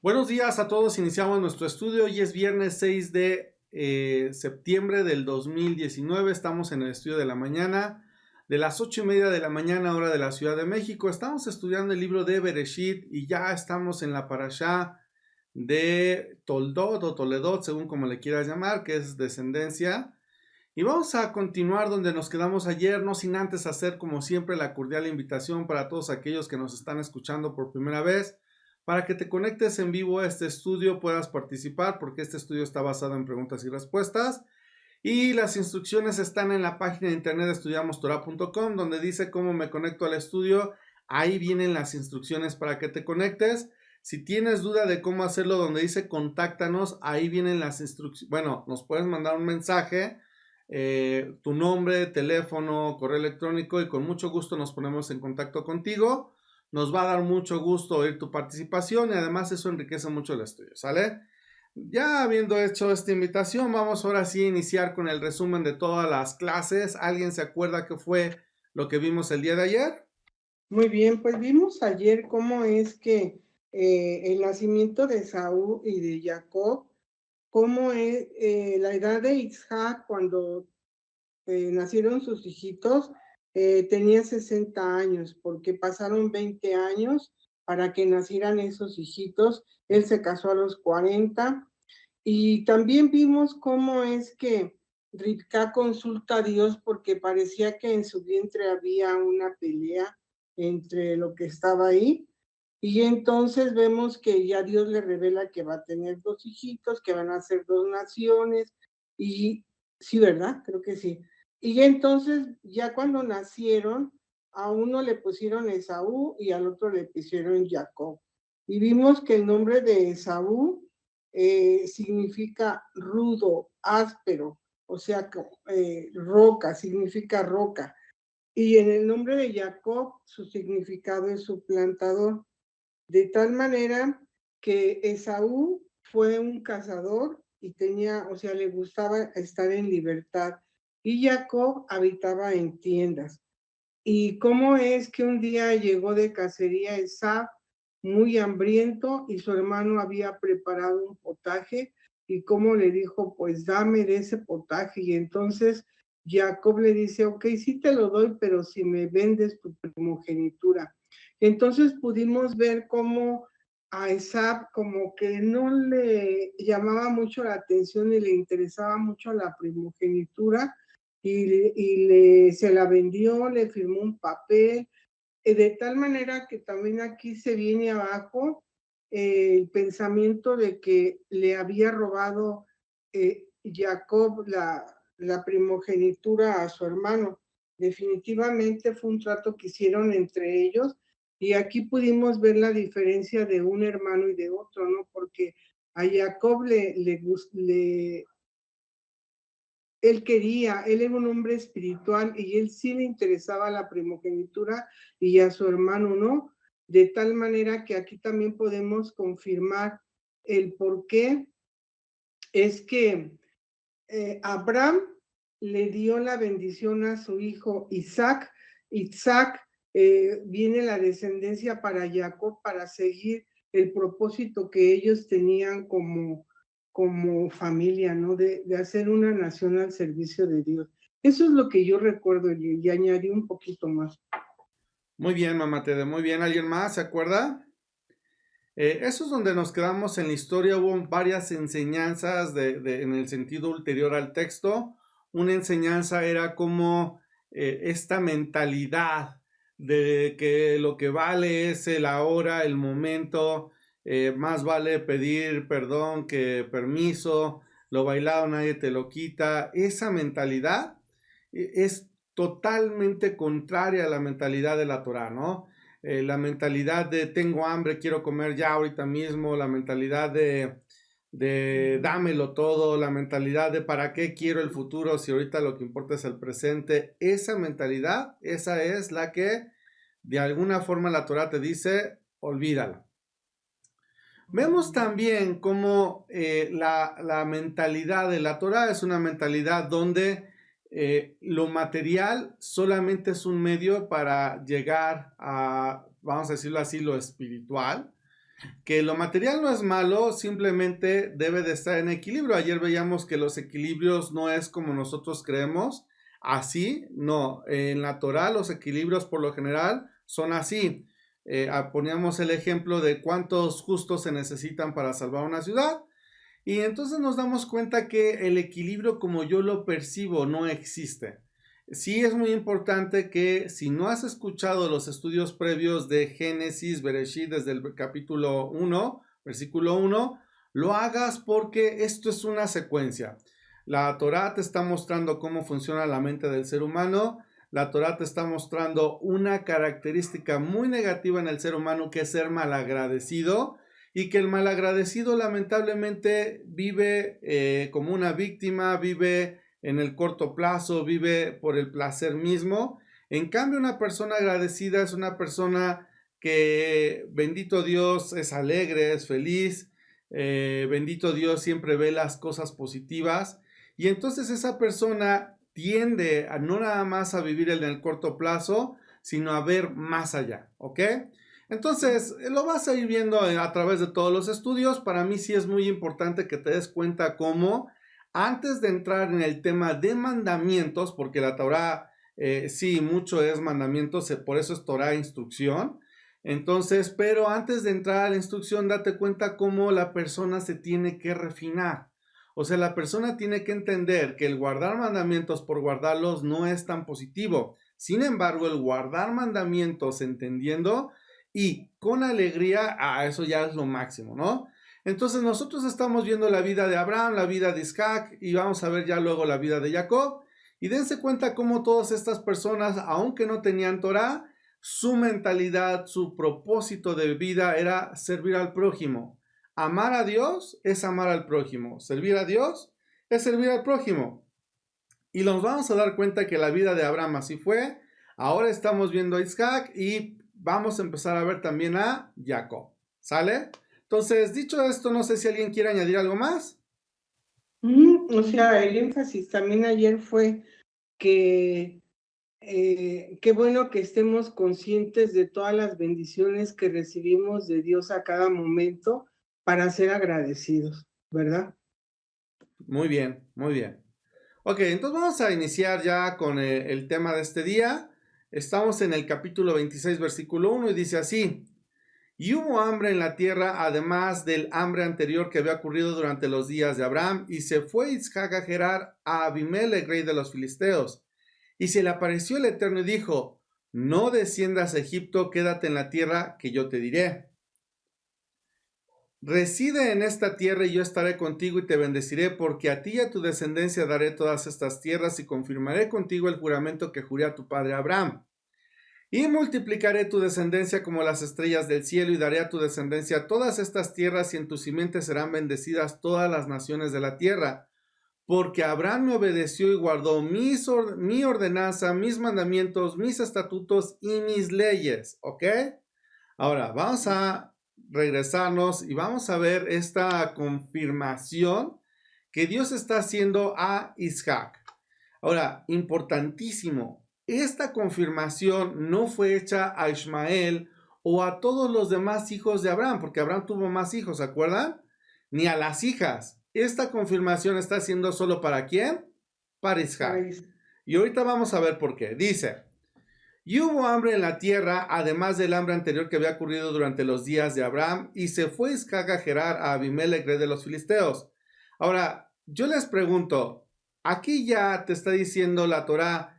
Buenos días a todos, iniciamos nuestro estudio. Hoy es viernes 6 de septiembre del 2019. Estamos en el estudio de la mañana, de las 8:30 de la mañana, hora de la Ciudad de México. Estamos estudiando el libro de Bereshit y ya estamos en la parashá de Toldot o Toledot, según como le quieras llamar, que es descendencia. Y vamos a continuar donde nos quedamos ayer, no sin antes hacer como siempre la cordial invitación para todos aquellos que nos están escuchando por primera vez, para que te conectes en vivo a este estudio, puedas participar, porque este estudio está basado en preguntas y respuestas. Y las instrucciones están en la página de internet de estudiamostorah.com, donde dice cómo me conecto al estudio. Ahí vienen las instrucciones para que te conectes. Si tienes duda de cómo hacerlo, donde dice contáctanos, ahí vienen las instrucciones. Bueno, nos puedes mandar un mensaje, tu nombre, teléfono, correo electrónico, y con mucho gusto nos ponemos en contacto contigo. Nos va a dar mucho gusto oír tu participación y además eso enriquece mucho el estudio, ¿sale? Ya habiendo hecho esta invitación, vamos ahora sí a iniciar con el resumen de todas las clases. ¿Alguien se acuerda qué fue lo que vimos el día de ayer? Muy bien, pues vimos ayer cómo es que el nacimiento de Saúl y de Jacob, cómo es la edad de Isaac cuando nacieron sus hijitos, tenía 60 años, porque pasaron 20 años para que nacieran esos hijitos. Él se casó a los 40. Y también vimos cómo es que Rivka consulta a Dios porque parecía que en su vientre había una pelea entre lo que estaba ahí. Y entonces vemos que ya Dios le revela que va a tener dos hijitos, que van a ser dos naciones. Y sí, ¿verdad? Creo que sí. Y entonces ya cuando nacieron, a uno le pusieron Esaú y al otro le pusieron Jacob. Y vimos que el nombre de Esaú significa rudo, áspero, o sea, roca, significa roca. Y en el nombre de Jacob, su significado es suplantador, de tal manera que Esaú fue un cazador y tenía, o sea, le gustaba estar en libertad, y Jacob habitaba en tiendas. ¿Y cómo es que un día llegó de cacería Esaf muy hambriento y su hermano había preparado un potaje? Y cómo le dijo, pues dame de ese potaje. Y entonces Jacob le dice, ok, sí te lo doy, pero si me vendes tu primogenitura. Entonces pudimos ver cómo a Esaf como que no le llamaba mucho la atención y le interesaba mucho la primogenitura, se la vendió, le firmó un papel, de tal manera que también aquí se viene abajo el pensamiento de que le había robado Jacob la primogenitura a su hermano. Definitivamente fue un trato que hicieron entre ellos, y aquí pudimos ver la diferencia de un hermano y de otro, ¿no? Porque a Jacob él era un hombre espiritual y él sí le interesaba la primogenitura y a su hermano no, de tal manera que aquí también podemos confirmar el por qué es que Abraham le dio la bendición a su hijo Isaac. Isaac viene la descendencia para Jacob para seguir el propósito que ellos tenían como familia, ¿no? De hacer una nación al servicio de Dios. Eso es lo que yo recuerdo y añadí un poquito más. Muy bien, mamá Tede, muy bien. ¿Alguien más se acuerda? Eso es donde nos quedamos en la historia. Hubo varias enseñanzas en el sentido ulterior al texto. Una enseñanza era como esta mentalidad de que lo que vale es el ahora, el momento, más vale pedir perdón que permiso, lo bailado nadie te lo quita. Esa mentalidad es totalmente contraria a la mentalidad de la Torah, ¿no? La mentalidad de tengo hambre, quiero comer ya ahorita mismo, la mentalidad de dámelo todo, la mentalidad de para qué quiero el futuro si ahorita lo que importa es el presente. Esa mentalidad, esa es la que de alguna forma la Torah te dice, olvídala. Vemos también cómo la mentalidad de la Torah es una mentalidad donde lo material solamente es un medio para llegar a, vamos a decirlo así, lo espiritual. Que lo material no es malo, simplemente debe de estar en equilibrio. Ayer veíamos que los equilibrios no es como nosotros creemos, así, no. En la Torah los equilibrios por lo general son así. Poníamos el ejemplo de cuántos justos se necesitan para salvar una ciudad. Y entonces nos damos cuenta que el equilibrio como yo lo percibo no existe. Sí es muy importante que si no has escuchado los estudios previos de Génesis, Bereshit, desde el capítulo 1, versículo 1, lo hagas porque esto es una secuencia. La Torah te está mostrando cómo funciona la mente del ser humano. La Torah te está mostrando una característica muy negativa en el ser humano que es ser malagradecido y que el malagradecido lamentablemente vive como una víctima, vive en el corto plazo, vive por el placer mismo. En cambio, una persona agradecida es una persona que, bendito Dios, es alegre, es feliz, bendito Dios, siempre ve las cosas positivas. Y entonces esa persona tiende a no nada más a vivir en el corto plazo, sino a ver más allá, ¿ok? Entonces, lo vas a ir viendo a través de todos los estudios. Para mí sí es muy importante que te des cuenta cómo, antes de entrar en el tema de mandamientos, porque la Torah sí, mucho es mandamientos, por eso es Torah instrucción. Entonces, pero antes de entrar a la instrucción, date cuenta cómo la persona se tiene que refinar. O sea, la persona tiene que entender que el guardar mandamientos por guardarlos no es tan positivo. Sin embargo, el guardar mandamientos entendiendo y con alegría, eso ya es lo máximo, ¿no? Entonces nosotros estamos viendo la vida de Abraham, la vida de Isaac y vamos a ver ya luego la vida de Jacob. Y dense cuenta cómo todas estas personas, aunque no tenían Torah, su mentalidad, su propósito de vida era servir al prójimo. Amar a Dios es amar al prójimo. Servir a Dios es servir al prójimo. Y nos vamos a dar cuenta que la vida de Abraham así fue. Ahora estamos viendo a Isaac y vamos a empezar a ver también a Jacob. ¿Sale? Entonces, dicho esto, no sé si alguien quiere añadir algo más. O sea, el énfasis también ayer fue que qué bueno que estemos conscientes de todas las bendiciones que recibimos de Dios a cada momento para ser agradecidos, ¿verdad? Muy bien, muy bien. Ok, entonces vamos a iniciar ya con el tema de este día. Estamos en el capítulo 26, versículo 1 y dice así. Y hubo hambre en la tierra, además del hambre anterior que había ocurrido durante los días de Abraham, y se fue Isaac a Gerar a Abimelech, rey de los filisteos. Y se le apareció el Eterno y dijo, no desciendas a Egipto, quédate en la tierra que yo te diré. Reside en esta tierra y yo estaré contigo y te bendeciré, porque a ti y a tu descendencia daré todas estas tierras y confirmaré contigo el juramento que juré a tu padre Abraham. Y multiplicaré tu descendencia como las estrellas del cielo y daré a tu descendencia todas estas tierras y en tu simiente serán bendecidas todas las naciones de la tierra. Porque Abraham me obedeció y guardó mi ordenanza, mis mandamientos, mis estatutos y mis leyes. ¿Ok? Ahora, vamos a regresarnos y vamos a ver esta confirmación que Dios está haciendo a Isaac. Ahora, importantísimo, esta confirmación no fue hecha a Ismael o a todos los demás hijos de Abraham, porque Abraham tuvo más hijos, ¿se acuerdan? Ni a las hijas. Esta confirmación está siendo solo ¿para quién? Para Isaac. Y ahorita vamos a ver por qué. Dice, y hubo hambre en la tierra, además del hambre anterior que había ocurrido durante los días de Abraham, y se fue Isaac a Gerar a Abimelech, rey de los filisteos. Ahora, yo les pregunto, aquí ya te está diciendo la Torá,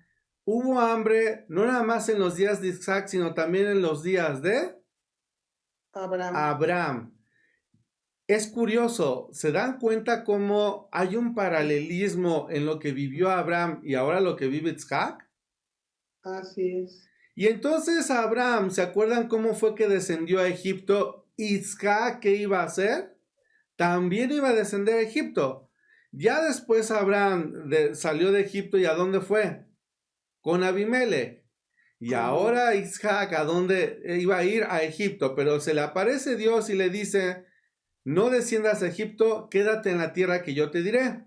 hubo hambre no nada más en los días de Isaac, sino también en los días de Abraham. Es curioso, ¿se dan cuenta cómo hay un paralelismo en lo que vivió Abraham y ahora lo que vive Isaac? Así es. Y entonces Abraham, ¿se acuerdan cómo fue que descendió a Egipto? Isaac, ¿qué iba a hacer? También iba a descender a Egipto. Ya después Abraham salió de Egipto y ¿a dónde fue? Con Abimelech. Y ahora Isaac, ¿a dónde iba a ir? A Egipto. Pero se le aparece Dios y le dice, no desciendas a Egipto, quédate en la tierra que yo te diré.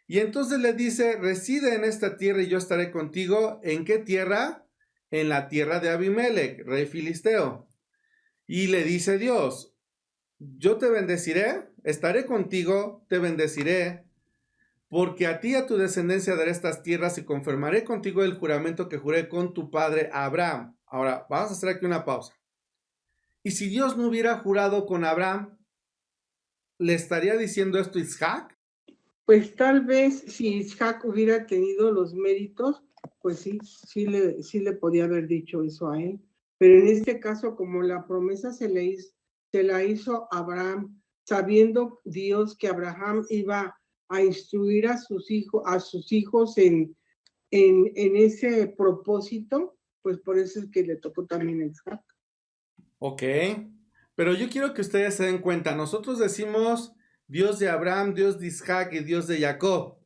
Y entonces le dice, reside en esta tierra y yo estaré contigo. ¿En qué tierra? En la tierra de Abimelech, rey filisteo. Y le dice Dios, yo te bendeciré, estaré contigo, te bendeciré, porque a ti y a tu descendencia daré estas tierras y confirmaré contigo el juramento que juré con tu padre Abraham. Ahora, vamos a hacer aquí una pausa. Y si Dios no hubiera jurado con Abraham, ¿le estaría diciendo esto a Isaac? Pues tal vez si Isaac hubiera tenido los méritos, pues sí le podía haber dicho eso a él. Pero en este caso, como la promesa se la hizo Abraham, sabiendo Dios que Abraham iba a instruir a sus hijos en ese propósito, pues por eso es que le tocó también a Isaac. Ok, pero yo quiero que ustedes se den cuenta, nosotros decimos Dios de Abraham, Dios de Isaac y Dios de Jacob.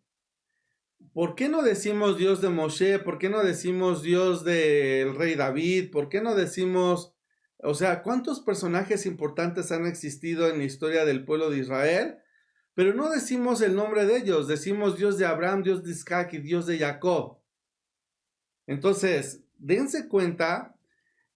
¿Por qué no decimos Dios de Moshe? ¿Por qué no decimos Dios del rey David? ¿Por qué no decimos, o sea, cuántos personajes importantes han existido en la historia del pueblo de Israel? Pero no decimos el nombre de ellos, decimos Dios de Abraham, Dios de Isaac y Dios de Jacob. Entonces, dense cuenta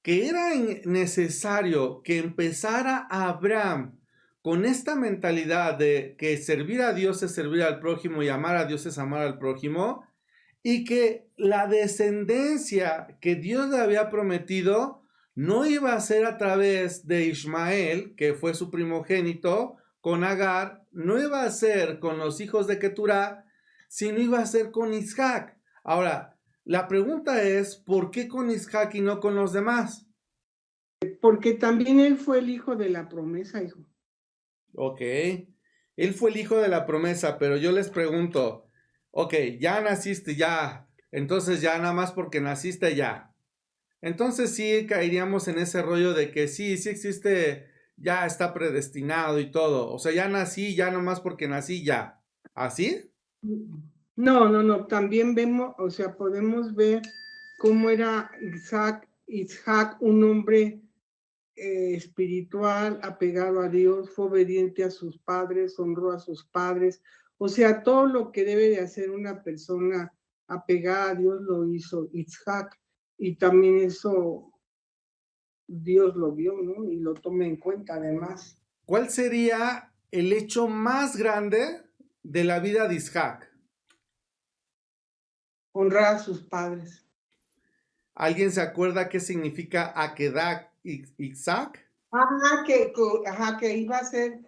que era necesario que empezara Abraham con esta mentalidad de que servir a Dios es servir al prójimo y amar a Dios es amar al prójimo, y que la descendencia que Dios le había prometido no iba a ser a través de Ismael, que fue su primogénito, con Agar, no iba a ser con los hijos de Keturá, sino iba a ser con Isaac. Ahora, la pregunta es, ¿por qué con Isaac y no con los demás? Porque también él fue el hijo de la promesa, hijo. Ok, él fue el hijo de la promesa, pero yo les pregunto, ok, ya naciste, ya, entonces ya nada más porque naciste ya. Entonces sí caeríamos en ese rollo de que sí existe, ya está predestinado y todo. O sea, ya nací, ya nomás porque nací, ya. ¿Así? No. También vemos, o sea, podemos ver cómo era Isaac, un hombre espiritual, apegado a Dios, fue obediente a sus padres, honró a sus padres. O sea, todo lo que debe de hacer una persona apegada a Dios lo hizo Isaac. Y también eso Dios lo vio, ¿no? Y lo toma en cuenta además. ¿Cuál sería el hecho más grande de la vida de Isaac? Honrar a sus padres. ¿Alguien se acuerda qué significa Akedah Isaac? Que iba a ser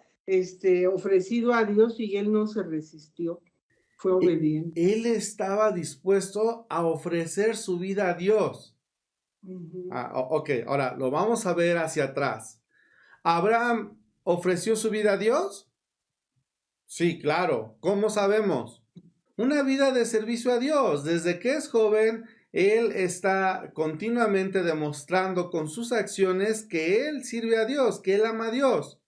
ofrecido a Dios y él no se resistió, fue obediente. Él estaba dispuesto a ofrecer su vida a Dios. Ok, ahora lo vamos a ver hacia atrás. ¿Abraham ofreció su vida a Dios? Sí, claro. ¿Cómo sabemos? Una vida de servicio a Dios. Desde que es joven, él está continuamente demostrando con sus acciones que él sirve a Dios, que él ama a Dios.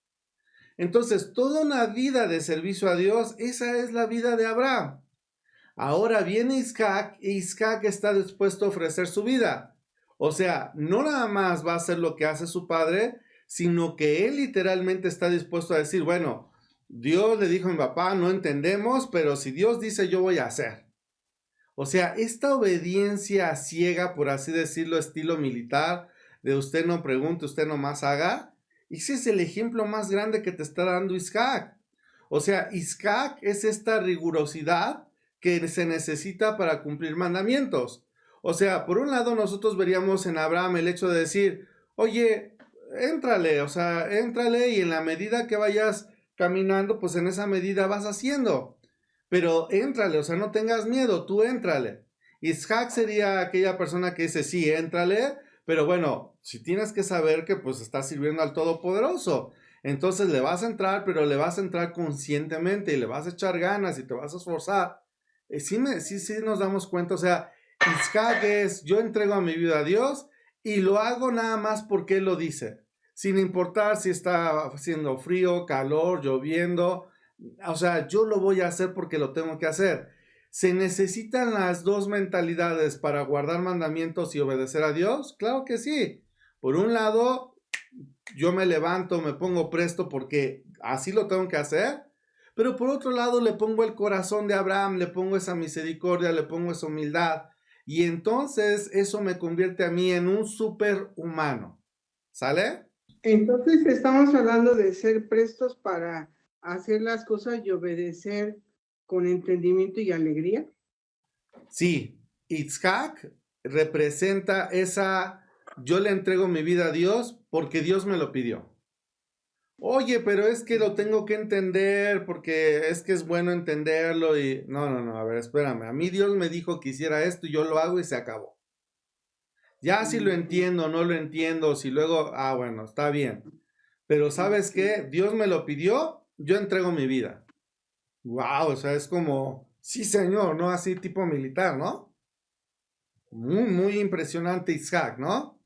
Entonces, toda una vida de servicio a Dios, esa es la vida de Abraham. Ahora viene Isaac y Isaac está dispuesto a ofrecer su vida. O sea, no nada más va a hacer lo que hace su padre, sino que él literalmente está dispuesto a decir, bueno, Dios le dijo a mi papá, no entendemos, pero si Dios dice, yo voy a hacer. O sea, esta obediencia ciega, por así decirlo, estilo militar, de usted no pregunte, usted nomás haga, ese es el ejemplo más grande que te está dando Isaac. O sea, Isaac es esta rigurosidad que se necesita para cumplir mandamientos. O sea, por un lado nosotros veríamos en Abraham el hecho de decir, oye, éntrale, o sea, éntrale y en la medida que vayas caminando, pues en esa medida vas haciendo. Pero éntrale, o sea, no tengas miedo, tú éntrale. Isaac sería aquella persona que dice, sí, éntrale, pero bueno, si tienes que saber que pues estás sirviendo al Todopoderoso. Entonces le vas a entrar, pero le vas a entrar conscientemente y le vas a echar ganas y te vas a esforzar. Sí nos damos cuenta, o sea, Isaac es, yo entrego a mi vida a Dios y lo hago nada más porque Él lo dice, sin importar si está haciendo frío, calor, lloviendo, o sea, yo lo voy a hacer porque lo tengo que hacer. ¿Se necesitan las dos mentalidades para guardar mandamientos y obedecer a Dios? Claro que sí. Por un lado, yo me levanto, me pongo presto porque así lo tengo que hacer. Pero por otro lado, le pongo el corazón de Abraham, le pongo esa misericordia, le pongo esa humildad. Y entonces eso me convierte a mí en un superhumano. ¿Sale? Entonces estamos hablando de ser prestos para hacer las cosas y obedecer con entendimiento y alegría. Sí, Itzhak representa esa, yo le entrego mi vida a Dios porque Dios me lo pidió. Oye, pero es que lo tengo que entender porque es que es bueno entenderlo y... No, no, no, a ver, espérame. A mí Dios me dijo que hiciera esto y yo lo hago y se acabó. Ya si lo entiendo, no lo entiendo, si luego... Ah, bueno, está bien. Pero ¿sabes qué? Dios me lo pidió, yo entrego mi vida. Wow, o sea, es como... Sí, señor, ¿no? Así tipo militar, ¿no? Muy, muy impresionante Isaac, ¿no?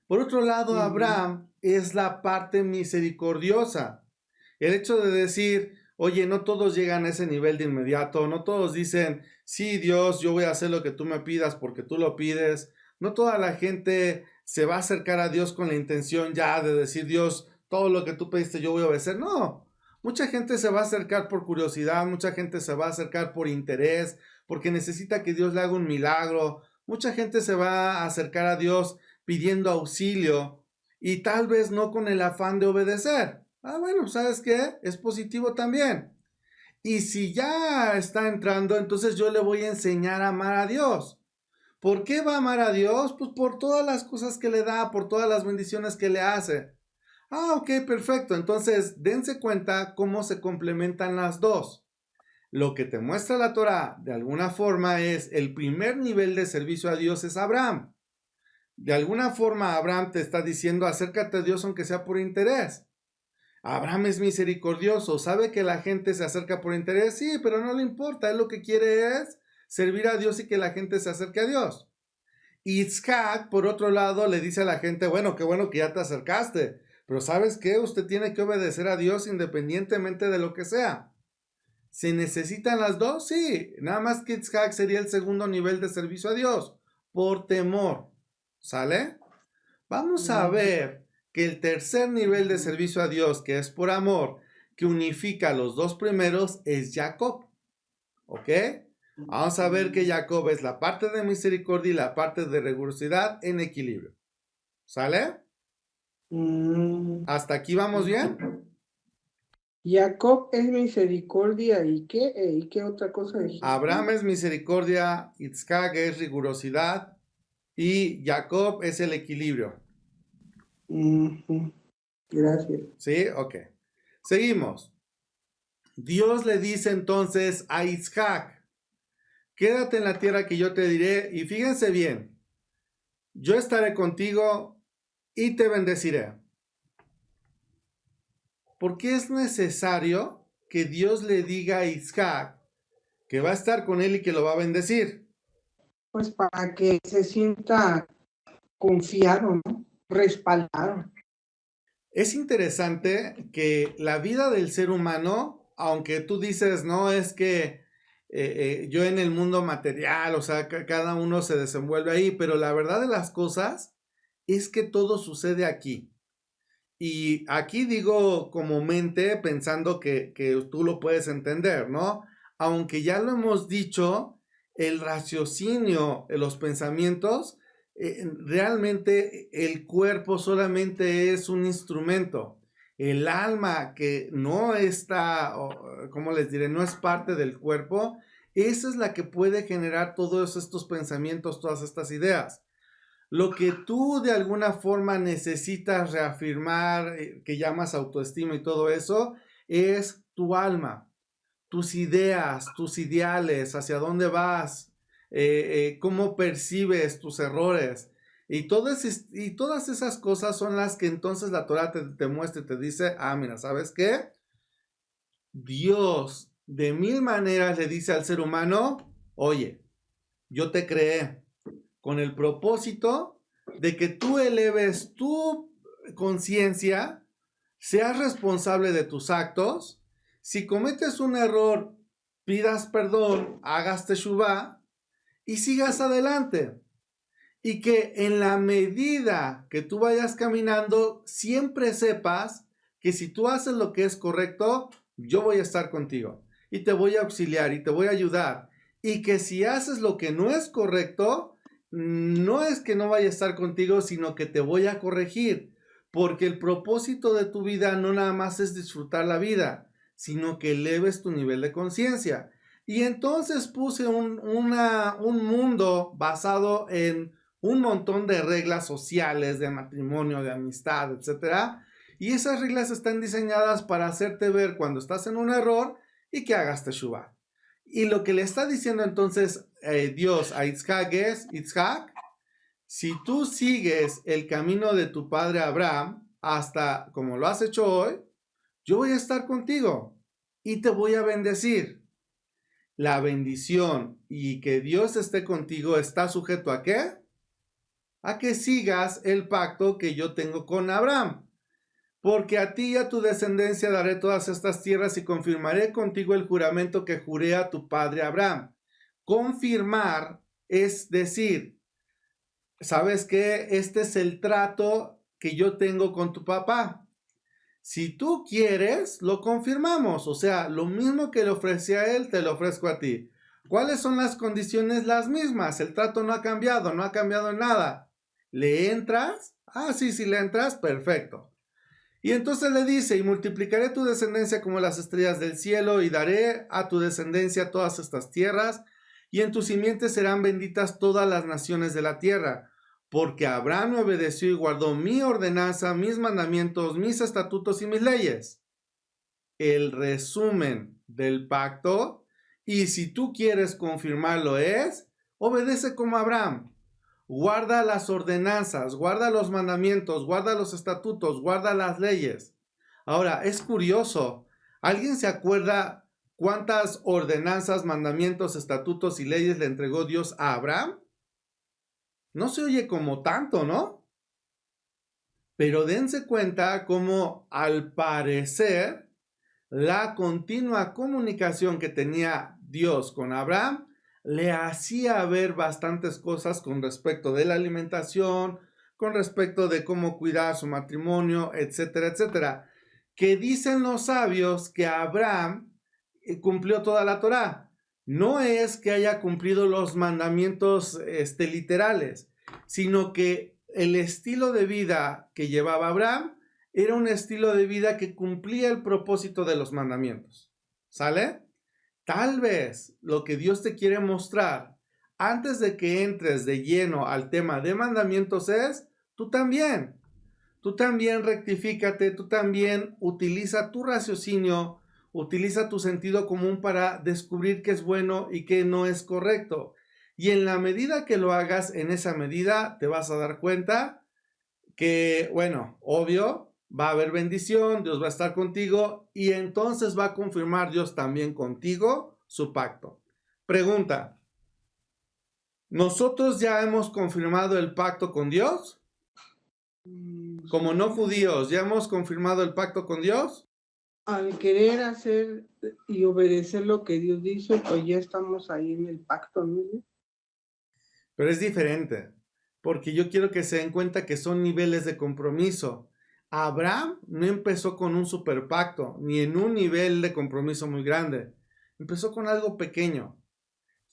Por otro lado, Abraham es la parte misericordiosa. El hecho de decir, oye, no todos llegan a ese nivel de inmediato, no todos dicen, sí, Dios, yo voy a hacer lo que tú me pidas porque tú lo pides. No toda la gente se va a acercar a Dios con la intención ya de decir, Dios, todo lo que tú pediste yo voy a obedecer. No, mucha gente se va a acercar por curiosidad, mucha gente se va a acercar por interés, porque necesita que Dios le haga un milagro. Mucha gente se va a acercar a Dios pidiendo auxilio y tal vez no con el afán de obedecer. Ah, bueno, ¿sabes qué? Es positivo también. Y si ya está entrando, entonces yo le voy a enseñar a amar a Dios. ¿Por qué va a amar a Dios? Pues por todas las cosas que le da, por todas las bendiciones que le hace. Ah, ok, perfecto. Entonces, dense cuenta cómo se complementan las dos. Lo que te muestra la Torah, de alguna forma, es el primer nivel de servicio a Dios es Abraham. De alguna forma, Abraham te está diciendo, acércate a Dios aunque sea por interés. Abraham es misericordioso, sabe que la gente se acerca por interés, sí, pero no le importa, él lo que quiere es servir a Dios y que la gente se acerque a Dios. Isaac, por otro lado, le dice a la gente, bueno, qué bueno que ya te acercaste, pero ¿sabes qué? Usted tiene que obedecer a Dios independientemente de lo que sea. ¿Se necesitan las dos? Sí, nada más que Isaac sería el segundo nivel de servicio a Dios, por temor. ¿Sale? Vamos a ver que el tercer nivel de servicio a Dios, que es por amor, que unifica los dos primeros, es Jacob. ¿Ok? Vamos a ver que Jacob es la parte de misericordia y la parte de rigurosidad en equilibrio. ¿Sale? ¿Hasta aquí vamos bien? Jacob es misericordia ¿y qué otra cosa dijiste? Abraham es misericordia, Itzhak es rigurosidad y Jacob es el equilibrio. Gracias. ¿Sí? Ok. Seguimos. Dios le dice entonces a Isaac, quédate en la tierra que yo te diré y fíjense bien, yo estaré contigo y te bendeciré. ¿Por qué es necesario que Dios le diga a Isaac que va a estar con él y que lo va a bendecir? Pues para que se sienta confiado, ¿no? Respaldado. Es interesante que la vida del ser humano, aunque tú dices, no, es que yo en el mundo material, o sea, cada uno se desenvuelve ahí, pero la verdad de las cosas es que todo sucede aquí. Y aquí digo como mente pensando que tú lo puedes entender, ¿no? Aunque ya lo hemos dicho, el raciocinio, los pensamientos, realmente el cuerpo solamente es un instrumento. El alma que no está, ¿cómo les diré? No es parte del cuerpo, esa es la que puede generar todos estos pensamientos, todas estas ideas. Lo que tú de alguna forma necesitas reafirmar, que llamas autoestima y todo eso, es tu alma, tus ideas, tus ideales, hacia dónde vas, cómo percibes tus errores. Y todas esas cosas son las que entonces la Torah te muestra y te dice, ah, mira, ¿sabes qué? Dios de mil maneras le dice al ser humano, oye, yo te creé con el propósito de que tú eleves tu conciencia, seas responsable de tus actos. Si cometes un error, pidas perdón, hagas teshuvá y sigas adelante. Y que en la medida que tú vayas caminando, siempre sepas que si tú haces lo que es correcto, yo voy a estar contigo y te voy a auxiliar y te voy a ayudar. Y que si haces lo que no es correcto, no es que no vaya a estar contigo, sino que te voy a corregir. porque el propósito de tu vida no nada más es disfrutar la vida, sino que eleves tu nivel de conciencia. Y entonces puse un mundo basado en un montón de reglas sociales, de matrimonio, de amistad, etcétera. Y esas reglas están diseñadas para hacerte ver cuando estás en un error y que hagas teshuvah. Y lo que le está diciendo entonces Dios a Itzhak es, Itzhak, si tú sigues el camino de tu padre Abraham hasta como lo has hecho hoy, yo voy a estar contigo y te voy a bendecir. La bendición y que Dios esté contigo está sujeto ¿a qué? A que sigas el pacto que yo tengo con Abraham. Porque a ti y a tu descendencia daré todas estas tierras y confirmaré contigo el juramento que juré a tu padre Abraham. Confirmar es decir, ¿sabes qué? Este es el trato que yo tengo con tu papá. Si tú quieres, lo confirmamos. O sea, lo mismo que le ofrecí a él, te lo ofrezco a ti. ¿Cuáles son las condiciones? Las mismas. El trato no ha cambiado en nada. ¿Le entras? Ah, sí, si le entras, perfecto. Y entonces le dice, y multiplicaré tu descendencia como las estrellas del cielo, y daré a tu descendencia todas estas tierras, y en tu simiente serán benditas todas las naciones de la tierra, porque Abraham me obedeció y guardó mi ordenanza, mis mandamientos, mis estatutos y mis leyes. El resumen del pacto, y si tú quieres confirmarlo es, obedece como Abraham. Guarda las ordenanzas, guarda los mandamientos, guarda los estatutos, guarda las leyes. Ahora, es curioso. ¿Alguien se acuerda cuántas ordenanzas, mandamientos, estatutos y leyes le entregó Dios a Abraham? No se oye como tanto, ¿no? Pero dense cuenta cómo al parecer la continua comunicación que tenía Dios con Abraham le hacía ver bastantes cosas con respecto de la alimentación, con respecto de cómo cuidar su matrimonio, etcétera, etcétera. Que dicen los sabios que Abraham cumplió toda la Torá. No es que haya cumplido los mandamientos literales, sino que el estilo de vida que llevaba Abraham era un estilo de vida que cumplía el propósito de los mandamientos. ¿Sale? Tal vez lo que Dios te quiere mostrar antes de que entres de lleno al tema de mandamientos es, tú también rectifícate, tú también utiliza tu raciocinio, utiliza tu sentido común para descubrir qué es bueno y qué no es correcto. Y en la medida que lo hagas, en esa medida te vas a dar cuenta que, bueno, obvio, va a haber bendición, Dios va a estar contigo y entonces va a confirmar Dios también contigo su pacto. Pregunta, ¿nosotros ya hemos confirmado el pacto con Dios? Como no judíos, ¿ya hemos confirmado el pacto con Dios? Al querer hacer y obedecer lo que Dios dice, pues ya estamos ahí en el pacto, ¿no? Pero es diferente, porque yo quiero que se den cuenta que son niveles de compromiso. Abraham no empezó con un super pacto, ni en un nivel de compromiso muy grande. Empezó con algo pequeño.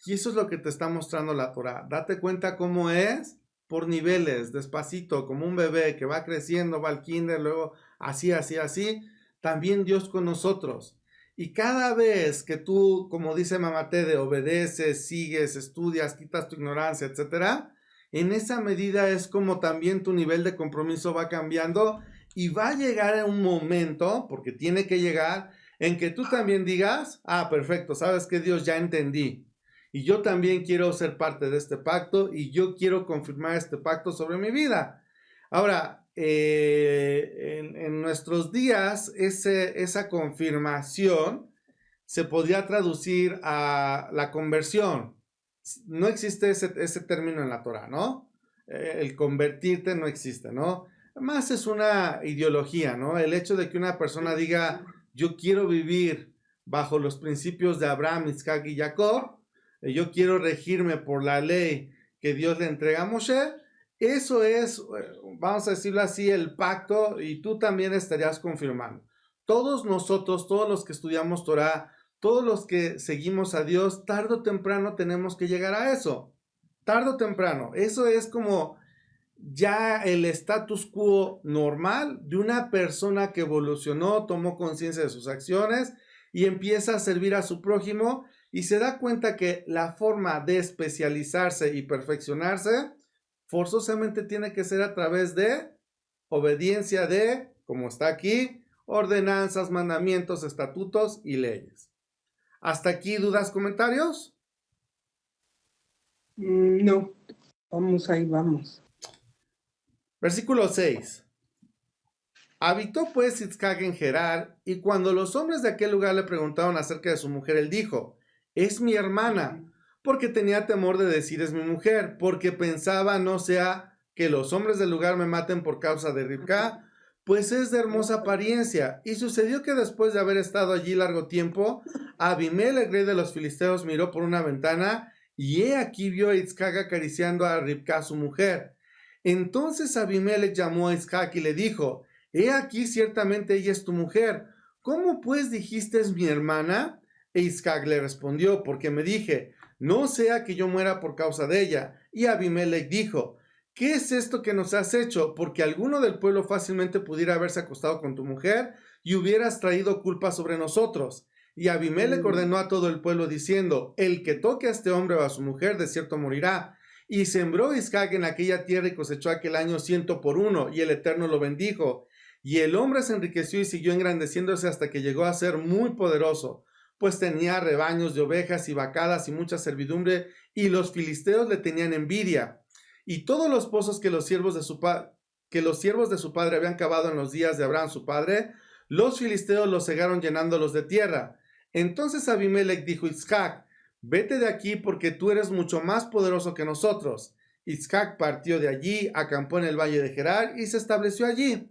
Y eso es lo que te está mostrando la Torah. Date cuenta cómo es por niveles, despacito, como un bebé que va creciendo, va al kinder, luego así, así, así. También Dios con nosotros. Y cada vez que tú, como dice Mamá Tede, obedeces, sigues, estudias, quitas tu ignorancia, etcétera, en esa medida es como también tu nivel de compromiso va cambiando y va a llegar un momento, porque tiene que llegar, en que tú también digas, ah, perfecto, sabes que Dios ya entendí. Y yo también quiero ser parte de este pacto y yo quiero confirmar este pacto sobre mi vida. Ahora, en nuestros días, esa confirmación se podría traducir a la conversión. No existe ese término en la Torah, ¿no? El convertirte no existe, ¿no? Más es una ideología, ¿no? El hecho de que una persona diga, yo quiero vivir bajo los principios de Abraham, Isaac y Jacob, yo quiero regirme por la ley que Dios le entrega a Moshe, eso es, vamos a decirlo así, el pacto y tú también estarías confirmando. Todos nosotros, todos los que estudiamos Torah, todos los que seguimos a Dios, tarde o temprano tenemos que llegar a eso. Tarde o temprano. Eso es como ya el status quo normal de una persona que evolucionó, tomó conciencia de sus acciones y empieza a servir a su prójimo y se da cuenta que la forma de especializarse y perfeccionarse forzosamente tiene que ser a través de obediencia de, como está aquí, ordenanzas, mandamientos, estatutos y leyes. ¿Hasta aquí dudas, comentarios? No, vamos ahí, vamos. Versículo 6. Habitó pues Isaac en Gerar, y cuando los hombres de aquel lugar le preguntaron acerca de su mujer, él dijo, es mi hermana, porque tenía temor de decir es mi mujer, porque pensaba no sea que los hombres del lugar me maten por causa de Ribca, pues es de hermosa apariencia. Y sucedió que después de haber estado allí largo tiempo, Abimelech, rey de los filisteos, miró por una ventana, y he aquí vio a Isaac acariciando a Ribca su mujer. Entonces Abimelech llamó a Isaac y le dijo, he aquí ciertamente ella es tu mujer. ¿Cómo pues dijiste es mi hermana? E Isaac le respondió, porque me dije, no sea que yo muera por causa de ella. Y Abimelech dijo, ¿qué es esto que nos has hecho? Porque alguno del pueblo fácilmente pudiera haberse acostado con tu mujer y hubieras traído culpa sobre nosotros. Y Abimelech ordenó a todo el pueblo diciendo, el que toque a este hombre o a su mujer de cierto morirá. Y sembró Isaac en aquella tierra y cosechó aquel año 100 por 1, y el Eterno lo bendijo. Y el hombre se enriqueció y siguió engrandeciéndose hasta que llegó a ser muy poderoso, pues tenía rebaños de ovejas y vacadas y mucha servidumbre, y los filisteos le tenían envidia. Y todos los pozos que los siervos de su padre habían cavado en los días de Abraham su padre, los filisteos los cegaron llenándolos de tierra. Entonces Abimelech dijo a Isaac, vete de aquí porque tú eres mucho más poderoso que nosotros. Isaac partió de allí, acampó en el valle de Gerar y se estableció allí.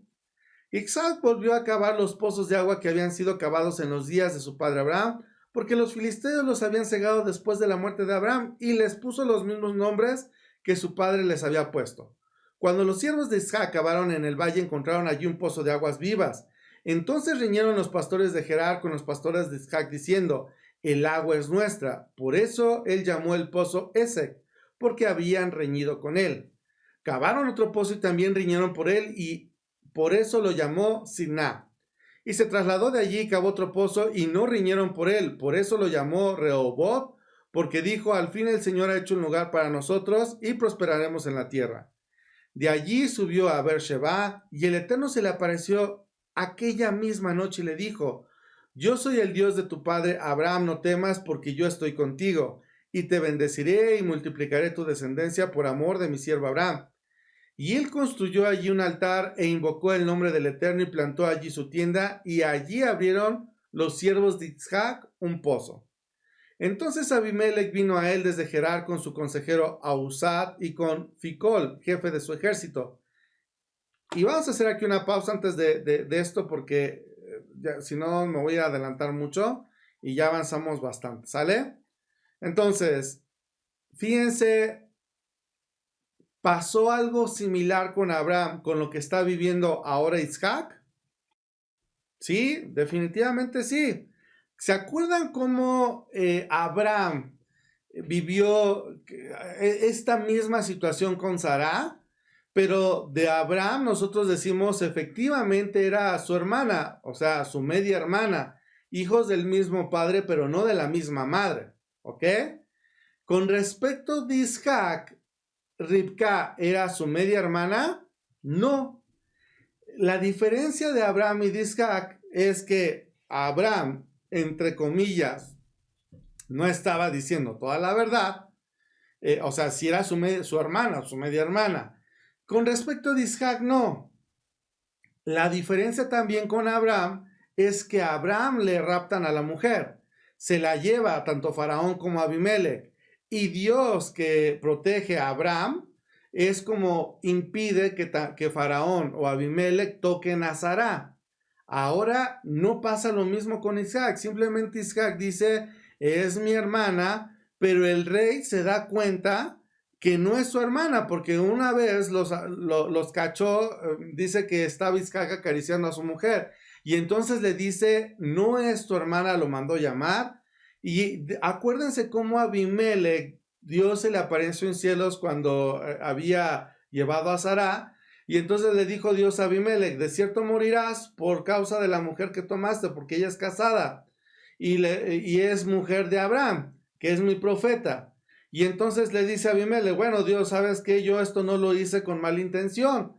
Isaac volvió a cavar los pozos de agua que habían sido cavados en los días de su padre Abraham, porque los filisteos los habían cegado después de la muerte de Abraham, y les puso los mismos nombres que su padre les había puesto. Cuando los siervos de Isaac cavaron en el valle, encontraron allí un pozo de aguas vivas. Entonces riñeron los pastores de Gerar con los pastores de Isaac, diciendo, el agua es nuestra. Por eso él llamó el pozo Esek, porque habían reñido con él. Cavaron otro pozo y también riñeron por él, y por eso lo llamó Siná. Y se trasladó de allí y cavó otro pozo y no riñeron por él. Por eso lo llamó Rehoboth, porque dijo, al fin el Señor ha hecho un lugar para nosotros y prosperaremos en la tierra. De allí subió a Beersheba y el Eterno se le apareció aquella misma noche y le dijo, yo soy el Dios de tu padre Abraham, no temas porque yo estoy contigo y te bendeciré y multiplicaré tu descendencia por amor de mi siervo Abraham. Y él construyó allí un altar e invocó el nombre del Eterno y plantó allí su tienda, y allí abrieron los siervos de Isaac un pozo. Entonces Abimelech vino a él desde Gerar con su consejero Ahuzat y con Ficol, jefe de su ejército. Y vamos a hacer aquí una pausa antes de esto porque si no me voy a adelantar mucho y ya avanzamos bastante, ¿sale? Entonces, fíjense, ¿pasó algo similar con Abraham, con lo que está viviendo ahora Isaac? Sí, definitivamente sí. ¿Se acuerdan cómo Abraham vivió esta misma situación con Sara? Pero de Abraham nosotros decimos efectivamente era su hermana, o sea, su media hermana, hijos del mismo padre, pero no de la misma madre, ¿ok? Con respecto de Isaac, ¿Ribca era su media hermana? No. La diferencia de Abraham y de Isaac es que Abraham, entre comillas, no estaba diciendo toda la verdad, o sea, si era su hermana, su media hermana. Con respecto de Isaac, no. La diferencia también con Abraham es que a Abraham le raptan a la mujer, se la lleva tanto Faraón como Abimelech, y Dios que protege a Abraham es como impide que Faraón o Abimelech toquen a Sara. Ahora no pasa lo mismo con Isaac, simplemente Isaac dice, es mi hermana, pero el rey se da cuenta que no es su hermana, porque una vez los cachó, dice que estaba Isaac acariciando a su mujer, y entonces le dice, no es tu hermana, lo mandó llamar, y acuérdense cómo Abimelech, Dios se le apareció en cielos cuando había llevado a Sará. Y entonces le dijo Dios a Abimelech, de cierto morirás por causa de la mujer que tomaste, porque ella es casada y es mujer de Abraham, que es mi profeta. Y entonces le dice a Abimelech, bueno, Dios, ¿sabes qué? Yo esto no lo hice con mala intención.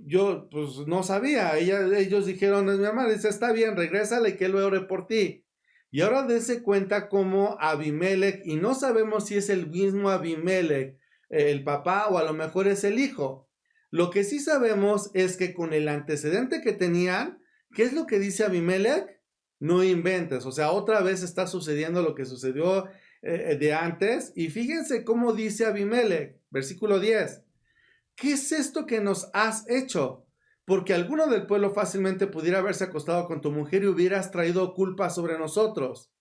Yo pues no sabía. Ellos dijeron, es mi mamá, dice, está bien, regrésale y que él ore por ti. Y ahora dése cuenta cómo Abimelech, y no sabemos si es el mismo Abimelech, el papá, o a lo mejor es el hijo. Lo que sí sabemos es que con el antecedente que tenían, ¿qué es lo que dice Abimelech? No inventes, o sea, otra vez está sucediendo lo que sucedió de antes. Y fíjense cómo dice Abimelech, versículo 10. ¿Qué es esto que nos has hecho? Porque alguno del pueblo fácilmente pudiera haberse acostado con tu mujer y hubieras traído culpa sobre nosotros.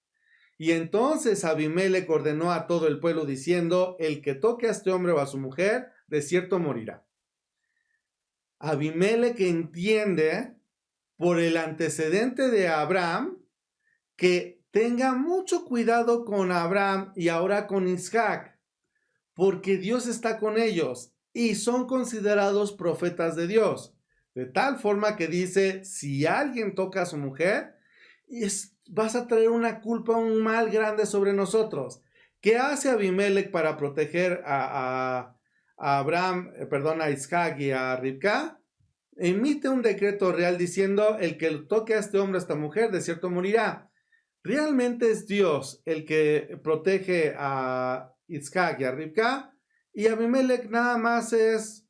Y entonces Abimelech ordenó a todo el pueblo diciendo, el que toque a este hombre o a su mujer, de cierto morirá. Abimelech entiende por el antecedente de Abraham que tenga mucho cuidado con Abraham y ahora con Isaac, porque Dios está con ellos y son considerados profetas de Dios. De tal forma que dice, si alguien toca a su mujer, vas a traer una culpa, un mal grande sobre nosotros. ¿Qué hace Abimelech para proteger a Abraham, a Isaac y a Ribca? Emite un decreto real diciendo, el que toque a este hombre, a esta mujer, de cierto morirá. Realmente es Dios el que protege a Isaac y a Ribca, y Abimelech nada más es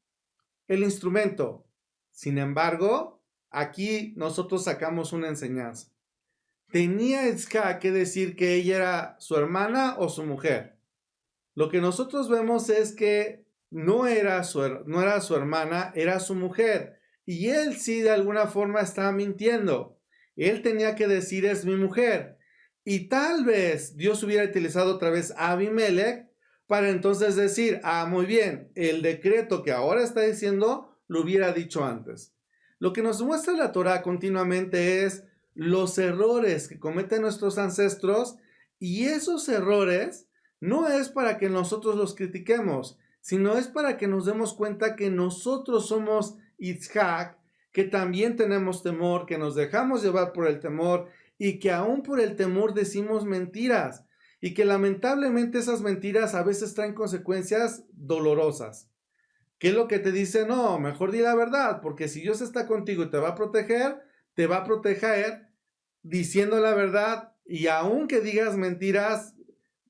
el instrumento. Sin embargo, aquí nosotros sacamos una enseñanza. ¿Tenía Isaac que decir que ella era su hermana o su mujer? Lo que nosotros vemos es que no era su hermana, era su mujer. Y él sí de alguna forma estaba mintiendo. Él tenía que decir, es mi mujer. Y tal vez Dios hubiera utilizado otra vez a Abimelech para entonces decir, muy bien, el decreto que ahora está diciendo lo hubiera dicho antes. Lo que nos muestra la Torá continuamente es los errores que cometen nuestros ancestros, y esos errores no es para que nosotros los critiquemos, sino es para que nos demos cuenta que nosotros somos Isaac, que también tenemos temor, que nos dejamos llevar por el temor y que aún por el temor decimos mentiras, y que lamentablemente esas mentiras a veces traen consecuencias dolorosas. ¿Qué es lo que te dice? No, mejor di la verdad, porque si Dios está contigo y te va a proteger diciendo la verdad, y aunque digas mentiras,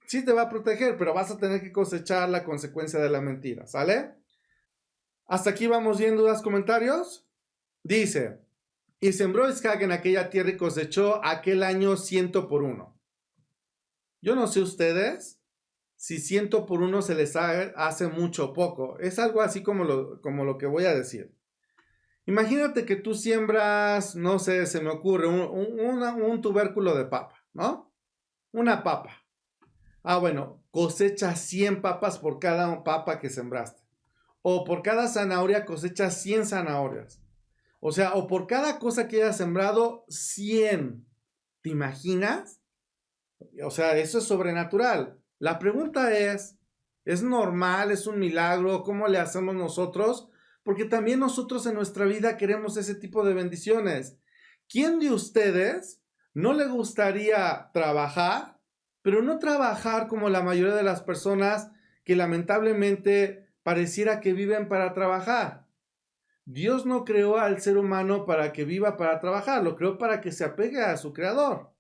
sí te va a proteger, pero vas a tener que cosechar la consecuencia de la mentira, ¿sale? Hasta aquí vamos viendo los comentarios. Dice, y sembró Isaac en aquella tierra y cosechó aquel año 100 por uno. Yo no sé ustedes si 100 por uno se les hace mucho o poco. Es algo así como lo que voy a decir. Imagínate que tú siembras, no sé, se me ocurre, un tubérculo de papa, ¿no? Una papa. Bueno, cosecha 100 papas por cada papa que sembraste. O por cada zanahoria cosechas 100 zanahorias. O sea, o por cada cosa que hayas sembrado, 100. ¿Te imaginas? O sea, eso es sobrenatural. La pregunta ¿es normal? ¿Es un milagro? ¿Cómo le hacemos nosotros? Porque también nosotros en nuestra vida queremos ese tipo de bendiciones. ¿Quién de ustedes no le gustaría trabajar, pero no trabajar como la mayoría de las personas que lamentablemente pareciera que viven para trabajar? Dios no creó al ser humano para que viva para trabajar, lo creó para que se apegue a su creador.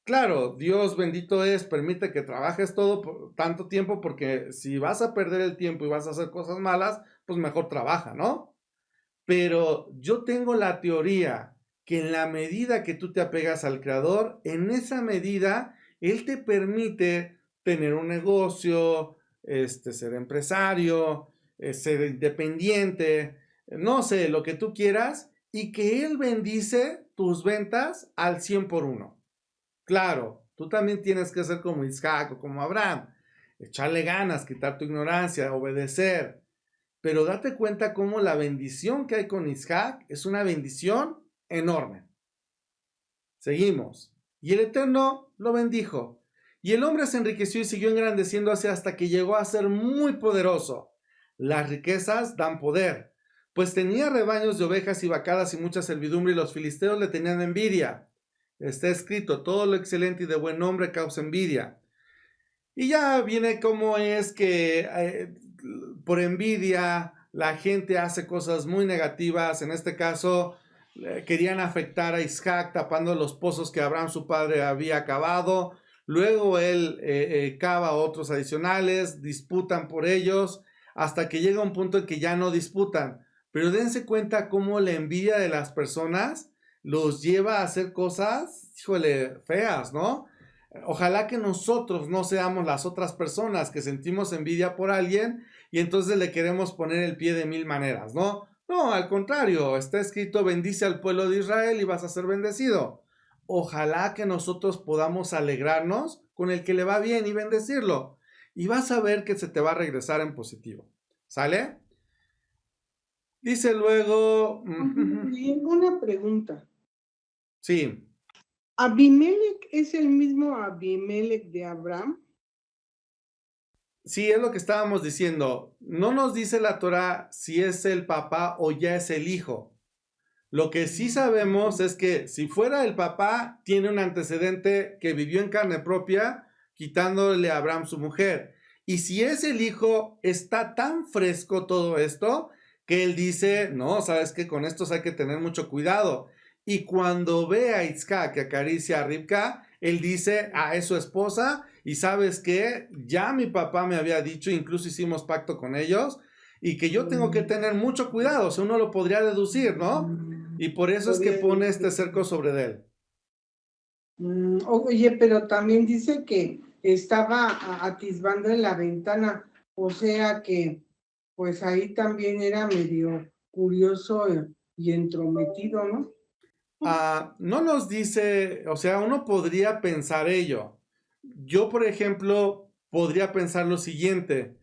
Claro, Dios bendito es, permite que trabajes todo por tanto tiempo, porque si vas a perder el tiempo y vas a hacer cosas malas, pues mejor trabaja, ¿no? Pero yo tengo la teoría que en la medida que tú te apegas al creador, en esa medida Él te permite tener un negocio, ser empresario, ser independiente, no sé, lo que tú quieras, y que Él bendice tus ventas al 100 por uno. Claro, tú también tienes que ser como Isaac o como Abraham, echarle ganas, quitar tu ignorancia, obedecer. Pero date cuenta cómo la bendición que hay con Isaac es una bendición enorme. Seguimos. Y el Eterno lo bendijo. Y el hombre se enriqueció y siguió engrandeciéndose hasta que llegó a ser muy poderoso, Las riquezas dan poder, pues tenía rebaños de ovejas y vacadas y mucha servidumbre, y los filisteos le tenían envidia. Está escrito, todo lo excelente y de buen nombre causa envidia. Y ya viene cómo es que por envidia la gente hace cosas muy negativas. En este caso, querían afectar a Isaac tapando los pozos que Abraham su padre había cavado. Luego él cava otros adicionales, disputan por ellos, hasta que llega un punto en que ya no disputan. Pero dense cuenta cómo la envidia de las personas los lleva a hacer cosas, híjole, feas, ¿no? Ojalá que nosotros no seamos las otras personas que sentimos envidia por alguien y entonces le queremos poner el pie de mil maneras, ¿no? No, al contrario, está escrito, bendice al pueblo de Israel y vas a ser bendecido. Ojalá que nosotros podamos alegrarnos con el que le va bien y bendecirlo. Y vas a ver que se te va a regresar en positivo. ¿Sale? Dice luego... Una pregunta. Sí. ¿Abimelech es el mismo Abimelech de Abraham? Sí, es lo que estábamos diciendo. No nos dice la Torah si es el papá o ya es el hijo. Lo que sí sabemos es que si fuera el papá, tiene un antecedente que vivió en carne propia, quitándole a Abraham su mujer. Y si es el hijo, está tan fresco todo esto que él dice, no, sabes que con estos hay que tener mucho cuidado. Y cuando ve a Isaac que acaricia a Ribka, él dice, es su esposa, y sabes que ya mi papá me había dicho, incluso hicimos pacto con ellos, y que yo tengo que tener mucho cuidado, o sea, uno lo podría deducir, ¿no? Y por eso es que pone este cerco sobre él. Oye, pero también dice que estaba atisbando en la ventana, o sea que pues ahí también era medio curioso y entrometido, ¿no? No nos dice, o sea, uno podría pensar ello. Yo, por ejemplo, podría pensar lo siguiente.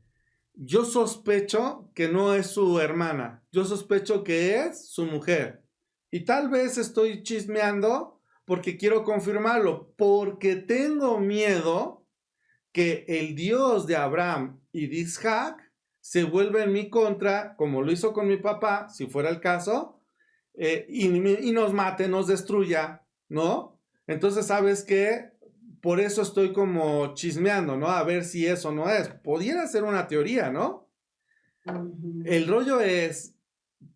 Yo sospecho que no es su hermana. Yo sospecho que es su mujer. Y tal vez estoy chismeando porque quiero confirmarlo, porque tengo miedo que el Dios de Abraham y de Isaac se vuelva en mi contra, como lo hizo con mi papá, si fuera el caso, y nos mate, nos destruya, ¿no? Entonces, ¿sabes qué? Por eso estoy como chismeando, ¿no? A ver si eso no es. Pudiera ser una teoría, ¿no? El rollo es,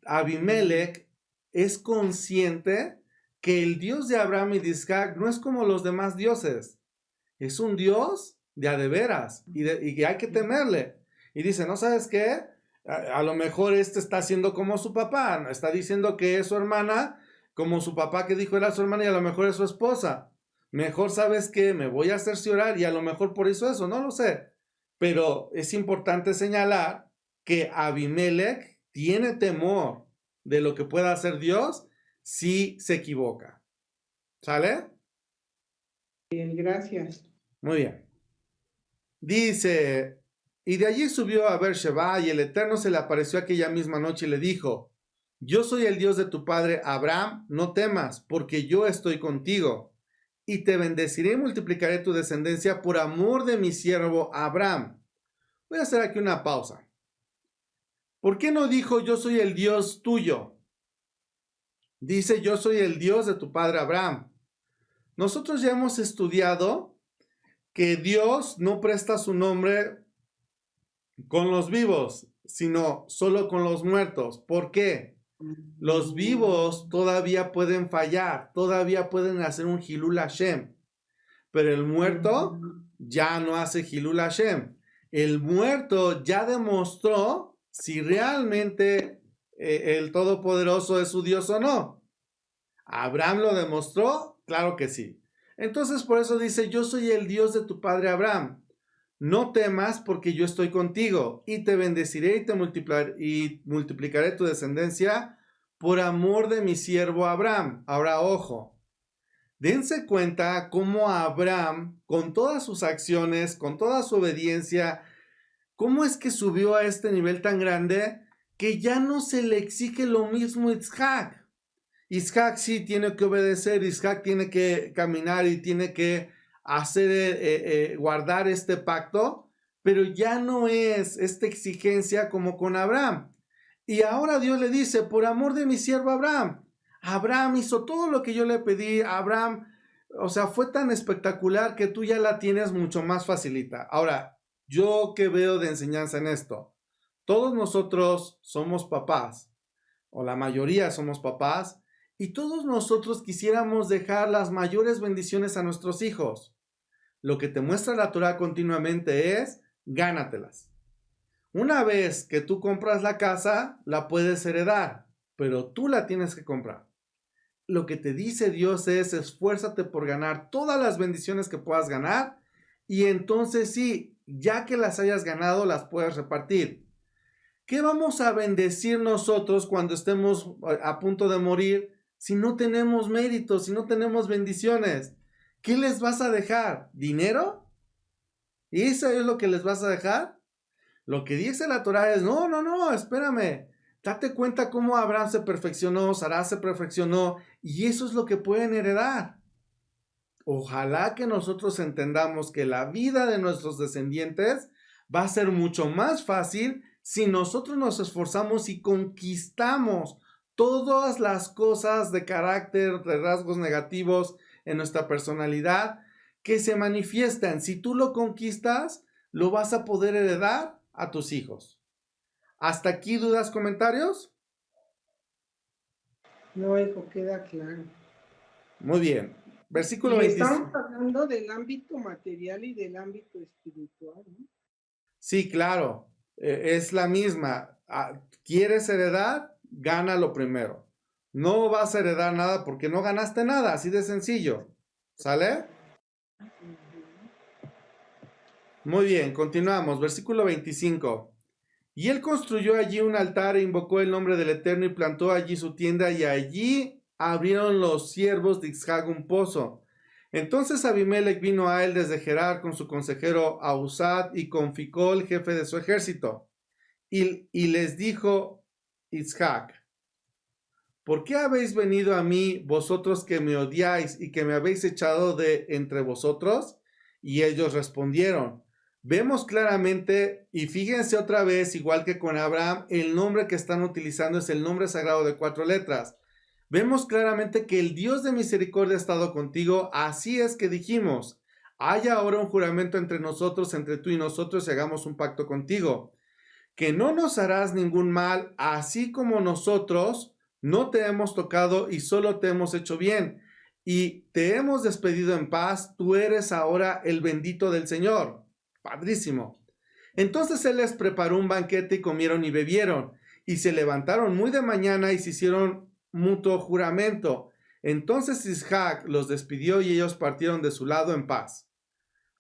Abimelech es consciente que el Dios de Abraham y de Isaac no es como los demás dioses. Es un Dios de a de veras y que hay que temerle. Y dice, ¿no sabes qué? A lo mejor este está haciendo como su papá, está diciendo que es su hermana, como su papá que dijo era su hermana y a lo mejor es su esposa. Mejor sabes que me voy a hacerse orar y a lo mejor por eso, no lo sé. Pero es importante señalar que Abimelech tiene temor de lo que pueda hacer Dios si se equivoca. ¿Sale? Bien, gracias. Muy bien. Dice, y de allí subió a Beersheba, y el Eterno se le apareció aquella misma noche y le dijo, yo soy el Dios de tu padre Abraham, no temas, porque yo estoy contigo, y te bendeciré y multiplicaré tu descendencia por amor de mi siervo Abraham. Voy a hacer aquí una pausa. ¿Por qué no dijo yo soy el Dios tuyo? Dice yo soy el Dios de tu padre Abraham. Nosotros ya hemos estudiado que Dios no presta su nombre con los vivos, sino solo con los muertos. ¿Por qué? Los vivos todavía pueden fallar, todavía pueden hacer un Hilul Hashem, pero el muerto ya no hace Hilul Hashem. El muerto ya demostró si realmente el Todopoderoso es su Dios o no. ¿Abraham lo demostró? Claro que sí. Entonces por eso dice, yo soy el Dios de tu padre Abraham. No temas porque yo estoy contigo y te bendeciré y multiplicaré tu descendencia por amor de mi siervo Abraham. Ahora, ojo, dense cuenta cómo Abraham, con todas sus acciones, con toda su obediencia, cómo es que subió a este nivel tan grande que ya no se le exige lo mismo a Isaac. Isaac sí tiene que obedecer, Isaac tiene que caminar y tiene que hacer, guardar este pacto, pero ya no es esta exigencia como con Abraham. Y ahora Dios le dice, por amor de mi siervo Abraham, Abraham hizo todo lo que yo le pedí, Abraham, o sea, fue tan espectacular que tú ya la tienes mucho más facilita. Ahora, yo qué veo de enseñanza en esto, todos nosotros somos papás, o la mayoría somos papás, y todos nosotros quisiéramos dejar las mayores bendiciones a nuestros hijos. Lo que te muestra la Torah continuamente es, gánatelas. Una vez que tú compras la casa, la puedes heredar, pero tú la tienes que comprar. Lo que te dice Dios es, esfuérzate por ganar todas las bendiciones que puedas ganar, y entonces sí, ya que las hayas ganado, las puedes repartir. ¿Qué vamos a bendecir nosotros cuando estemos a punto de morir si no tenemos méritos, si no tenemos bendiciones? ¿Qué les vas a dejar? ¿Dinero? ¿Y eso es lo que les vas a dejar? Lo que dice la Torah es, no, espérame. Date cuenta cómo Abraham se perfeccionó, Sara se perfeccionó, y eso es lo que pueden heredar. Ojalá que nosotros entendamos que la vida de nuestros descendientes va a ser mucho más fácil si nosotros nos esforzamos y conquistamos todas las cosas de carácter, de rasgos negativos en nuestra personalidad que se manifiestan. Si tú lo conquistas, lo vas a poder heredar a tus hijos. ¿Hasta aquí dudas, comentarios? No, hijo, queda claro. Muy bien. Versículo Y 25. estamos hablando del ámbito material y del ámbito espiritual, ¿no? Sí, claro, es la misma. ¿Quieres heredar? Gánalo primero. No vas a heredar nada porque no ganaste nada, así de sencillo. ¿Sale? Muy bien, continuamos. Versículo 25. Y él construyó allí un altar e invocó el nombre del Eterno y plantó allí su tienda, y allí abrieron los siervos de Isaac un pozo. Entonces Abimelech vino a él desde Gerar con su consejero Ahuzat y con Ficol, jefe de su ejército. Y les dijo Isaac, ¿por qué habéis venido a mí, vosotros que me odiáis y que me habéis echado de entre vosotros? Y ellos respondieron, vemos claramente, y fíjense otra vez, igual que con Abraham, el nombre que están utilizando es el nombre sagrado de 4 letras. Vemos claramente que el Dios de misericordia ha estado contigo, así es que dijimos, haya ahora un juramento entre nosotros, entre tú y nosotros, y hagamos un pacto contigo, que no nos harás ningún mal, así como nosotros no te hemos tocado y solo te hemos hecho bien, y te hemos despedido en paz, tú eres ahora el bendito del Señor. Padrísimo. Entonces él les preparó un banquete y comieron y bebieron, y se levantaron muy de mañana y se hicieron mutuo juramento. Entonces Isaac los despidió y ellos partieron de su lado en paz.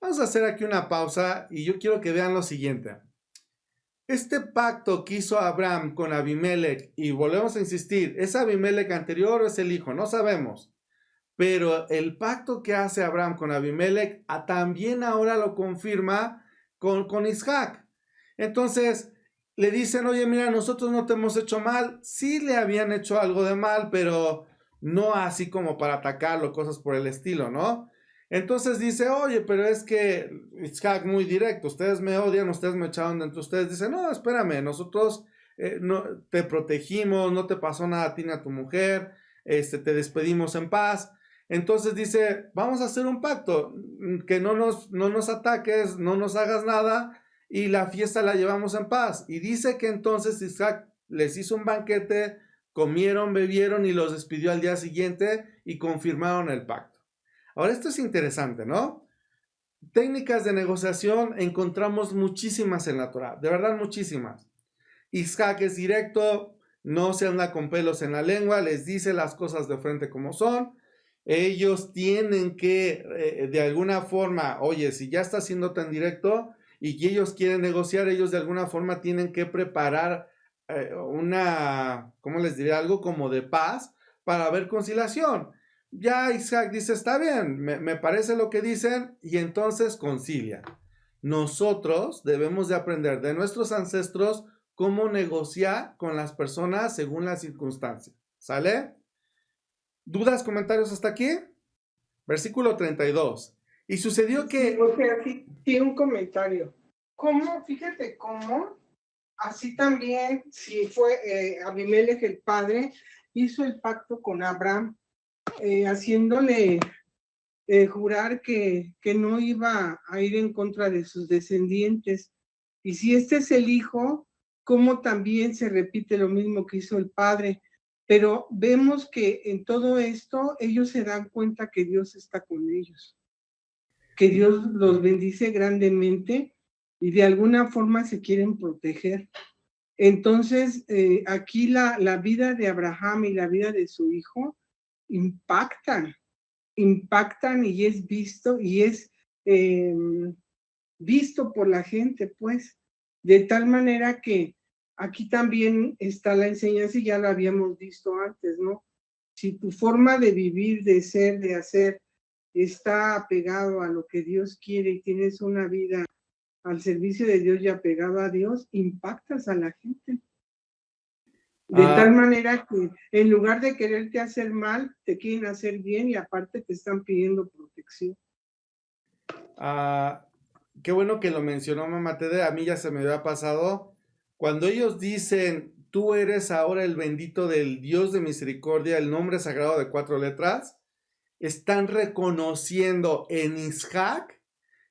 Vamos a hacer aquí una pausa y yo quiero que vean lo siguiente. Este pacto que hizo Abraham con Abimelech, y volvemos a insistir, ¿es Abimelech anterior o es el hijo? No sabemos. Pero el pacto que hace Abraham con Abimelech también ahora lo confirma con Isaac. Entonces le dicen, oye, mira, nosotros no te hemos hecho mal. Sí le habían hecho algo de mal, pero no así como para atacarlo, cosas por el estilo, ¿no? Entonces dice, oye, pero es que Isaac muy directo, ustedes me odian, ustedes me echaron de entre ustedes. Dice, no, espérame, nosotros no, te protegimos, no te pasó nada a ti ni a tu mujer, te despedimos en paz. Entonces dice, vamos a hacer un pacto, que no nos ataques, no nos hagas nada, y la fiesta la llevamos en paz. Y dice que entonces Isaac les hizo un banquete, comieron, bebieron y los despidió al día siguiente y confirmaron el pacto. Ahora esto es interesante, ¿no? Técnicas de negociación encontramos muchísimas en la Torah, de verdad muchísimas. Isaac es directo, no se anda con pelos en la lengua, les dice las cosas de frente como son. Ellos tienen que, de alguna forma, oye, si ya está siendo tan directo y que ellos quieren negociar, ellos de alguna forma tienen que preparar ¿cómo les diré? Algo como de paz para ver conciliación. Ya Isaac dice, está bien, me parece lo que dicen, y entonces concilia. Nosotros debemos de aprender de nuestros ancestros cómo negociar con las personas según las circunstancias. ¿Sale? ¿Dudas, comentarios hasta aquí? Versículo 32. Y sucedió que... O sea, sí, un comentario. ¿Cómo? Fíjate cómo. Así también, si fue Abimelech el padre, hizo el pacto con Abraham, haciéndole jurar que no iba a ir en contra de sus descendientes. Y si este es el hijo, ¿cómo también se repite lo mismo que hizo el padre? Pero vemos que en todo esto ellos se dan cuenta que Dios está con ellos, que Dios los bendice grandemente y de alguna forma se quieren proteger. Entonces, aquí la vida de Abraham y la vida de su hijo impactan, impactan y es visto eh, visto por la gente, pues, de tal manera que aquí también está la enseñanza y ya lo habíamos visto antes, ¿no? Si tu forma de vivir, de ser, de hacer, está apegado a lo que Dios quiere y tienes una vida al servicio de Dios y apegado a Dios, impactas a la gente. De tal manera que en lugar de quererte hacer mal, te quieren hacer bien y aparte te están pidiendo protección. Qué bueno que lo mencionó Mamá Tede, a mí ya se me había pasado. Cuando ellos dicen, tú eres ahora el bendito del Dios de misericordia, el nombre sagrado de 4 letras, están reconociendo en Isaac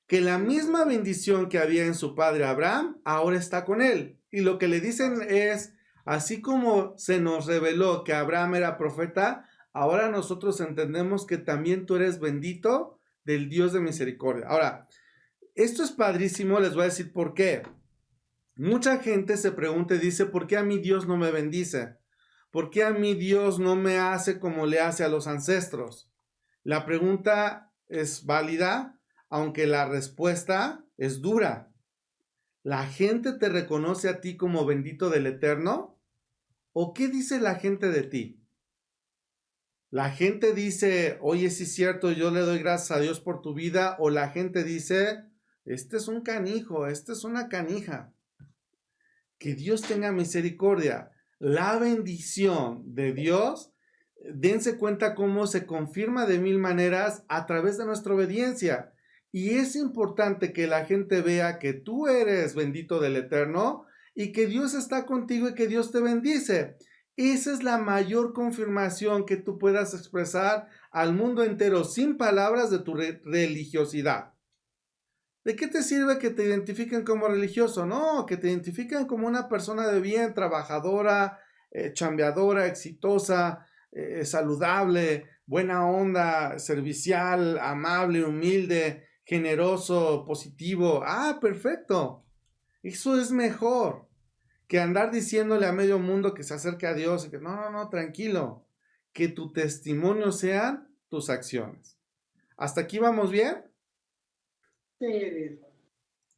que la misma bendición que había en su padre Abraham, ahora está con él. Y lo que le dicen es, así como se nos reveló que Abraham era profeta, ahora nosotros entendemos que también tú eres bendito del Dios de misericordia. Ahora, esto es padrísimo, les voy a decir por qué. Mucha gente se pregunta y dice, ¿por qué a mí Dios no me bendice? ¿Por qué a mí Dios no me hace como le hace a los ancestros? La pregunta es válida, aunque la respuesta es dura. ¿La gente te reconoce a ti como bendito del Eterno? ¿O qué dice la gente de ti? La gente dice, oye, sí es cierto, yo le doy gracias a Dios por tu vida, o la gente dice, este es un canijo, esta es una canija. Que Dios tenga misericordia. La bendición de Dios, dense cuenta cómo se confirma de 1000 maneras a través de nuestra obediencia. Y es importante que la gente vea que tú eres bendito del Eterno y que Dios está contigo y que Dios te bendice. Esa es la mayor confirmación que tú puedas expresar al mundo entero sin palabras de tu religiosidad. ¿De qué te sirve que te identifiquen como religioso? No, que te identifiquen como una persona de bien, trabajadora, chambeadora, exitosa, saludable, buena onda, servicial, amable, humilde, generoso, positivo. Ah, perfecto. Eso es mejor que andar diciéndole a medio mundo que se acerque a Dios y que no, tranquilo. Que tu testimonio sean tus acciones. ¿Hasta aquí vamos bien? Sí.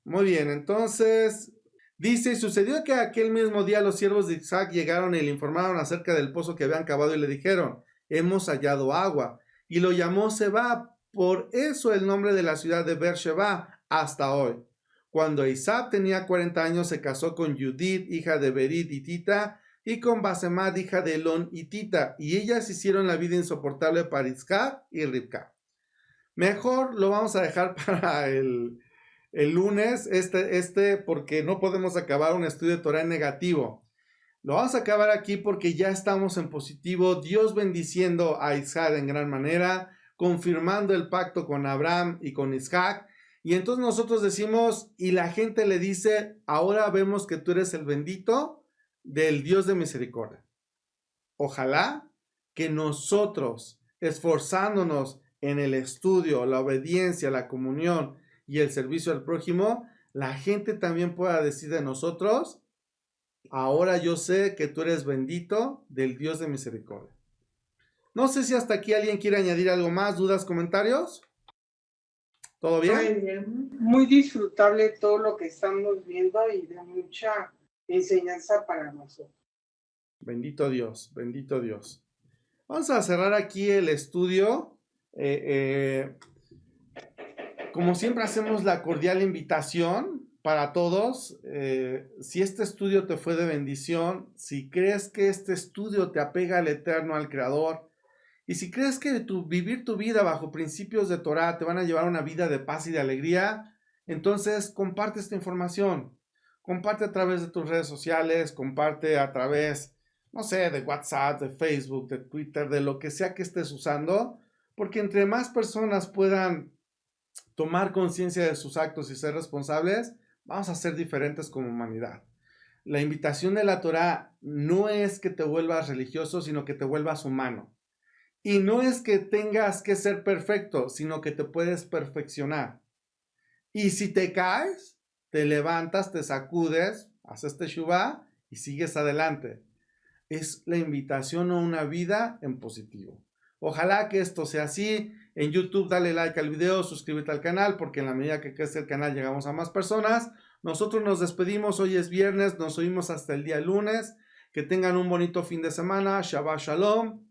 Muy bien, entonces dice, y sucedió que aquel mismo día los siervos de Isaac llegaron y le informaron acerca del pozo que habían cavado y le dijeron, hemos hallado agua. Y lo llamó Seba, por eso el nombre de la ciudad de Beersheba hasta hoy. Cuando Isaac tenía 40 años se casó con Judith, hija de Berit hitita, y con Basemat, hija de Elón hitita, y ellas hicieron la vida insoportable para Isaac y Ribca. Mejor lo vamos a dejar para el lunes, porque no podemos acabar un estudio de Torah en negativo. Lo vamos a acabar aquí porque ya estamos en positivo, Dios bendiciendo a Isaac en gran manera, confirmando el pacto con Abraham y con Isaac. Y entonces nosotros decimos, y la gente le dice, ahora vemos que tú eres el bendito del Dios de misericordia. Ojalá que nosotros, esforzándonos en el estudio, la obediencia, la comunión y el servicio al prójimo, la gente también pueda decir de nosotros, ahora yo sé que tú eres bendito del Dios de misericordia. No sé si hasta aquí alguien quiere añadir algo más, dudas, comentarios. ¿Todo bien? Muy disfrutable todo lo que estamos viendo y de mucha enseñanza para nosotros. Bendito Dios, bendito Dios. Vamos a cerrar aquí el estudio. Como siempre hacemos la cordial invitación para todos. Si este estudio te fue de bendición, si crees que este estudio te apega al Eterno, al Creador, y si crees que vivir tu vida bajo principios de Torah te van a llevar a una vida de paz y de alegría, Entonces, comparte esta información. Comparte a través de tus redes sociales, comparte a través, no sé, de WhatsApp, de Facebook, de Twitter, de lo que sea que estés usando, porque entre más personas puedan tomar conciencia de sus actos y ser responsables, vamos a ser diferentes como humanidad. La invitación de la Torá no es que te vuelvas religioso, sino que te vuelvas humano. Y no es que tengas que ser perfecto, sino que te puedes perfeccionar. Y si te caes, te levantas, te sacudes, haces teshuvá y sigues adelante. Es la invitación a una vida en positivo. Ojalá que esto sea así. En YouTube dale like al video, suscríbete al canal, porque en la medida que crece el canal llegamos a más personas. Nosotros nos despedimos, hoy es viernes, nos oímos hasta el día lunes. Que tengan un bonito fin de semana. Shabbat Shalom.